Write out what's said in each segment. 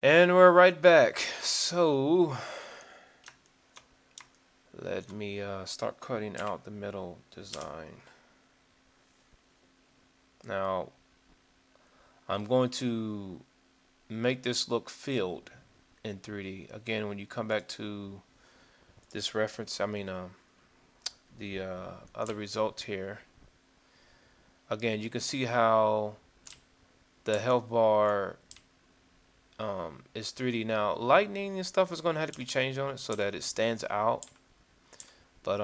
And we're right back. So let me start cutting out the metal design. Now I'm going to make this look filled in 3D. Again, when you come back to this reference, the other results here. Again, you can see how the health bar is 3D. Now, lightning and stuff is going to have to be changed on it so that it stands out. But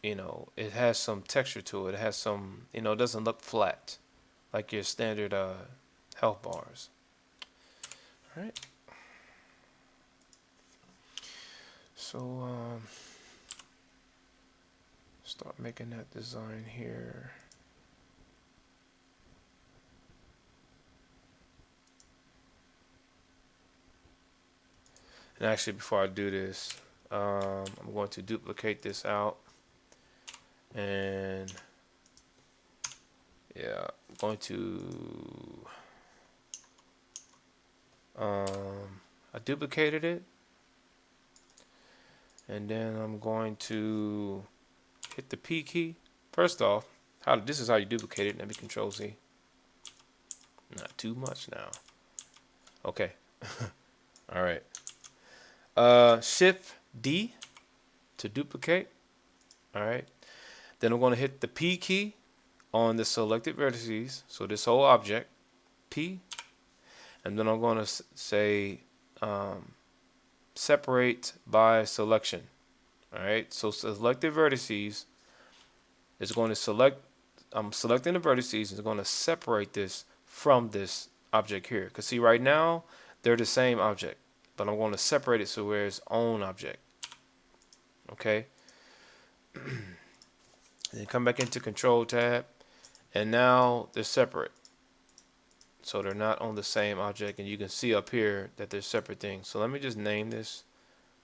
it has some texture to it. It has some, it doesn't look flat like your standard health bars. All right. So start making that design here. And actually, before I do this, I'm going to duplicate this out. And yeah, I'm going to I duplicated it, and then I'm going to hit the P key. First off, this is how you duplicate it. Let me Control Z. Not too much now. Okay. All right. Shift D to duplicate. All right. Then I'm going to hit the P key on the selected vertices. So this whole object, P, and then I'm going to say separate by selection. All right. So selected vertices is going to select. I'm selecting the vertices. It's going to separate this from this object here. Because see, right now they're the same object, but I'm going to separate it so we're its own object. Okay. Then come back into Control tab, and now they're separate. So they're not on the same object, and you can see up here that they're separate things. So let me just name this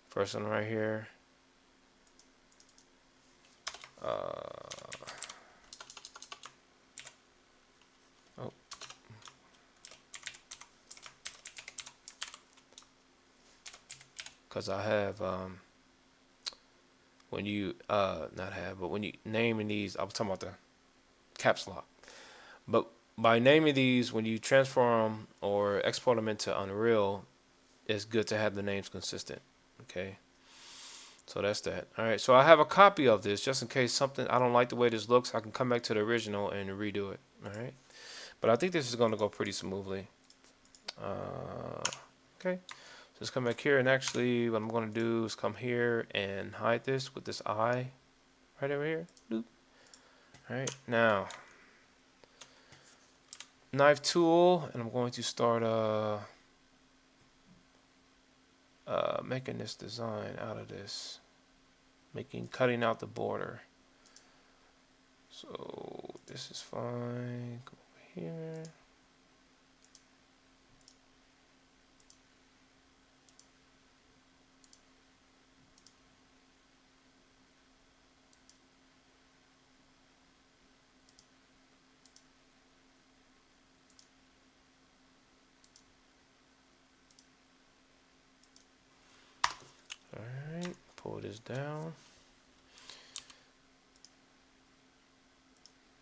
first one right here. Oh, because I have when you not have, but when you naming these, I was talking about the caps lock. But by naming these, when you transform or export them into Unreal, it's good to have the names consistent. Okay. So that's that. All right. So I have a copy of this just in case something I don't like the way this looks. I can come back to the original and redo it. All right. But I think this is going to go pretty smoothly. Okay. So let's come back here, and actually, what I'm going to do is come here and hide this with this eye right over here. Doop. All right. Now, knife tool, and I'm going to start making this design out of this, cutting out the border. So this is fine. Come over here. All right, pull this down.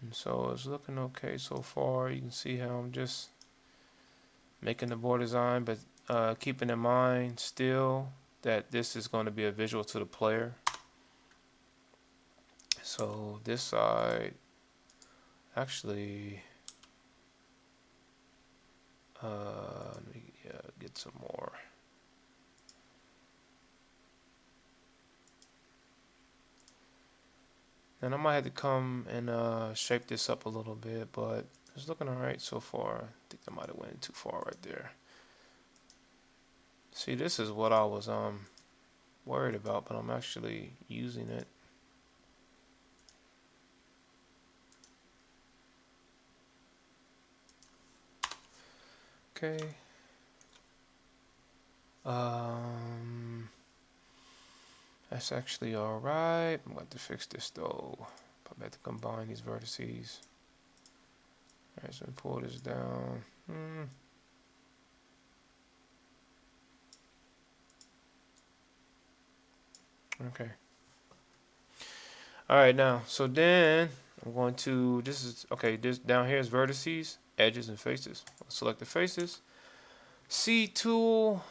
And so it's looking okay so far. You can see how I'm just making the board design, but keeping in mind still that this is going to be a visual to the player. So this side, actually, let me get some more. And I might have to come and shape this up a little bit, but it's looking alright so far. I think I might have went too far right there. See, this is what I was worried about, but I'm actually using it. Okay. That's actually alright. I'm going to fix this though. Probably have to combine these vertices. Alright, so pull this down. Okay. All right, now, so then I'm going to, this is, okay, this down here is vertices, edges, and faces. I'll select the faces. C tool.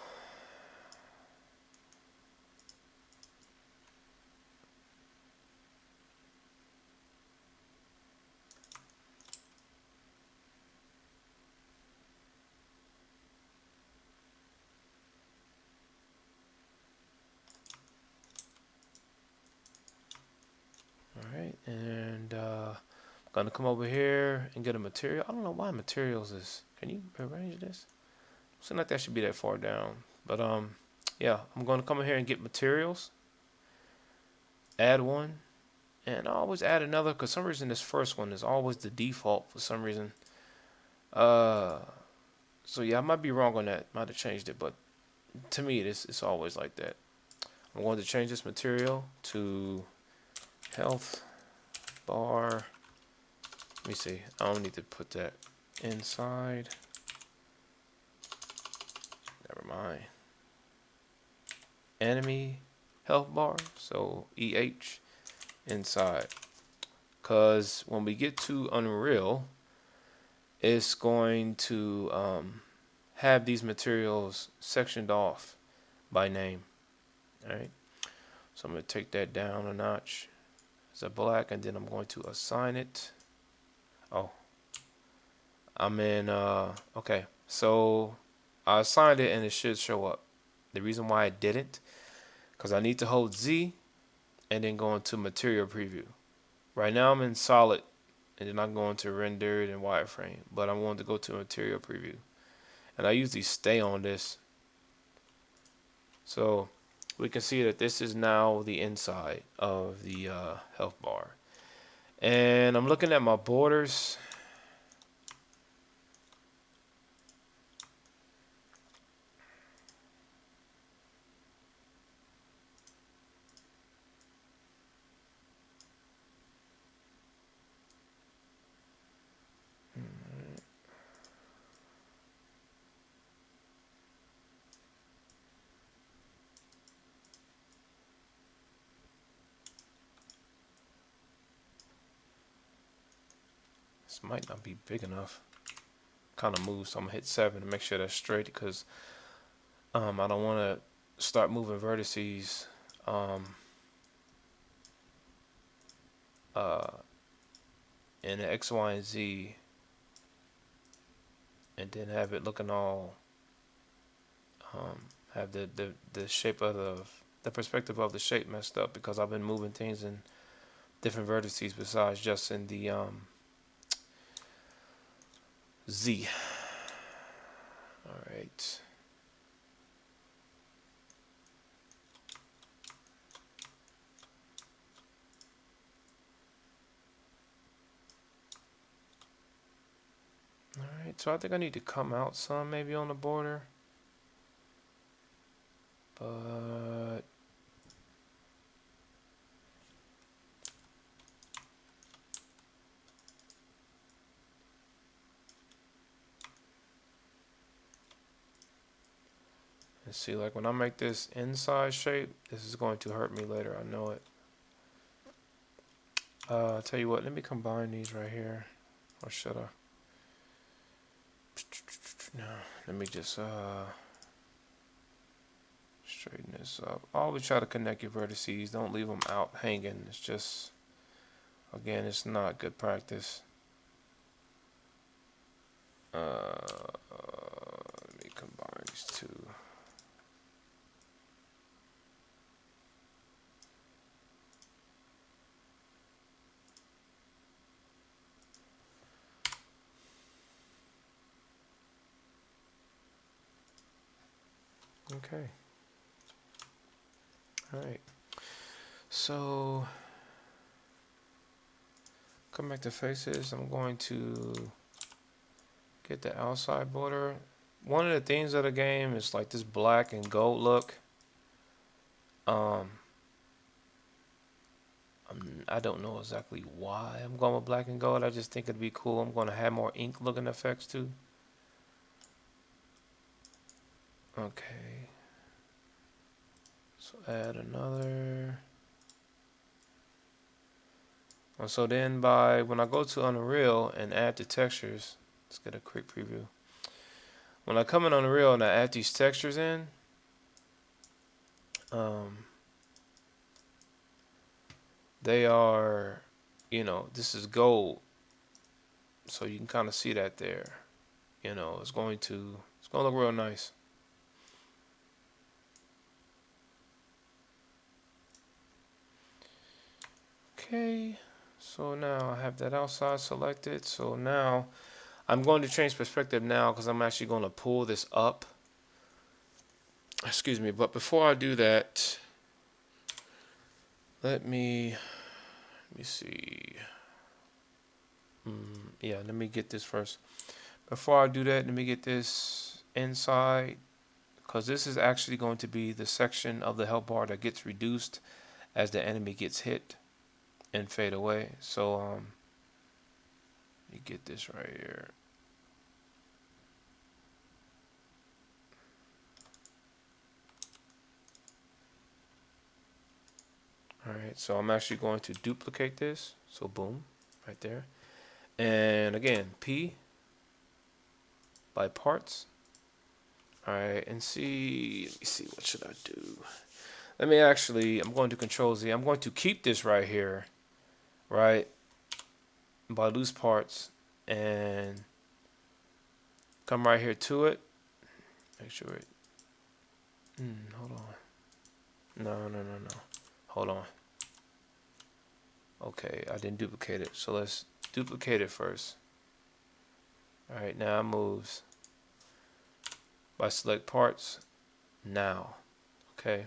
All right, and I'm gonna come over here and get a material. I don't know why materials is, can you arrange this? Seems like that should be that far down. But yeah, I'm gonna come in here and get materials, add one, and I always add another because some reason this first one is always the default for some reason. Uh, so yeah, I might be wrong on that. Might have changed it, but to me, it's always like that. I'm going to change this material to health bar. Let me see. I don't need to put that inside. Never mind. Enemy health bar. So EH inside. Because when we get to Unreal, it's going to have these materials sectioned off by name. All right. So I'm going to take that down a notch. It's a black, and then I'm going to assign it. Oh, I'm in, okay. So I assigned it and it should show up. The reason why it didn't, because I need to hold Z and then go into material preview. Right now I'm in solid and then I'm going to rendered and wireframe, but I wanted to go to material preview. And I usually stay on this. So we can see that this is now the inside of the health bar. And I'm looking at my borders. This might not be big enough. Kind of move, so I'm gonna hit 7 to make sure that's straight because I don't want to start moving vertices uh, in the X, Y, and Z, and then have it looking all have the shape of the perspective of the shape messed up because I've been moving things in different vertices besides just in the Z. All right. All right. So I think I need to come out some maybe on the border, but let's see. Like when I make this inside shape, this is going to hurt me later. I know it. I'll tell you what. Let me combine these right here, or should I? No. Let me just straighten this up. Always try to connect your vertices. Don't leave them out hanging. It's just, again, it's not good practice. Let me combine these two. Okay. All right. So, come back to faces. I'm going to get the outside border. One of the themes of the game is like this black and gold look. I don't know exactly why I'm going with black and gold. I just think it'd be cool. I'm going to have more ink looking effects too. Okay. So add another. And so then when I go to Unreal and add the textures, let's get a quick preview. When I come in Unreal and I add these textures in, um, they are, this is gold. So you can kind of see that there. It's going to look real nice. Okay, so now I have that outside selected. So now I'm going to change perspective now because I'm actually going to pull this up. Excuse me, but before I do that, let me see. Yeah, let me get this first. Before I do that, let me get this inside because this is actually going to be the section of the health bar that gets reduced as the enemy gets hit and fade away. So let me get this right here. Alright, so I'm actually going to duplicate this. So boom, right there. And again, P by parts. Alright, and let me see, what should I do? I'm going to Control Z. I'm going to keep this right here, right, by loose parts, and come right here to it. Make sure it, hold on. No. Hold on. Okay, I didn't duplicate it. So let's duplicate it first. Alright, now it moves by select parts now. Okay.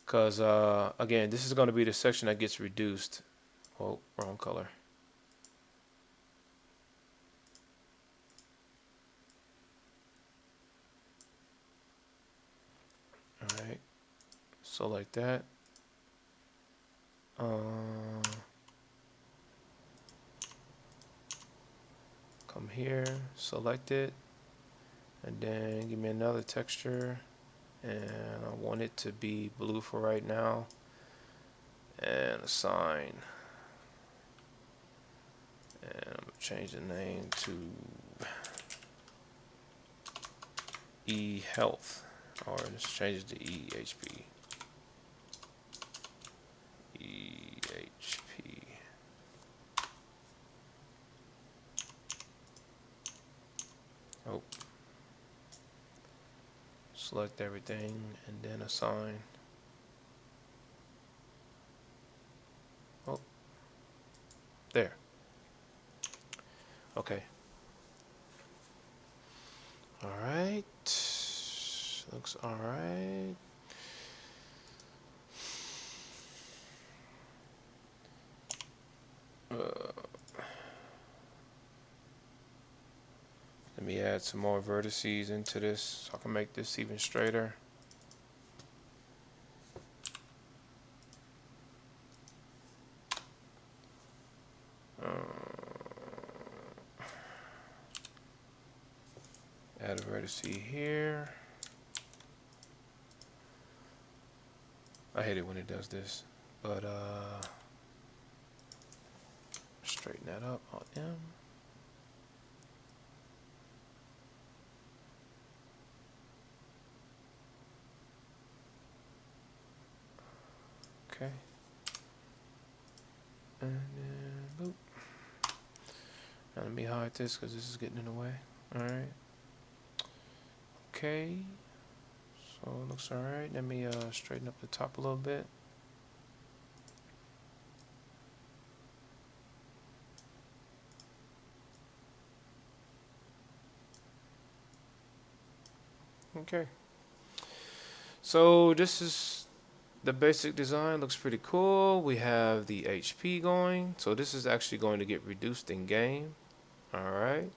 Because, again, this is going to be the section that gets reduced. Oh, wrong color. Alright. So like that. Come here, select it, and then give me another texture, and I want it to be blue for right now, and assign, and I'm gonna change the name to E Health, or let's change it to EHP. EHP. Oh. Select everything and then assign. Oh. There. Okay. Alright. Looks alright. Let me add some more vertices into this so I can make this even straighter. Add a vertex here. I hate it when it does this, but straighten that up. Alt M. Okay. And then boop. Now let me hide this because this is getting in the way. Alright. Okay. So it looks alright. Let me straighten up the top a little bit. Okay. So this is the basic design. Looks pretty cool. We have the HP going. So this is actually going to get reduced in game. Alright.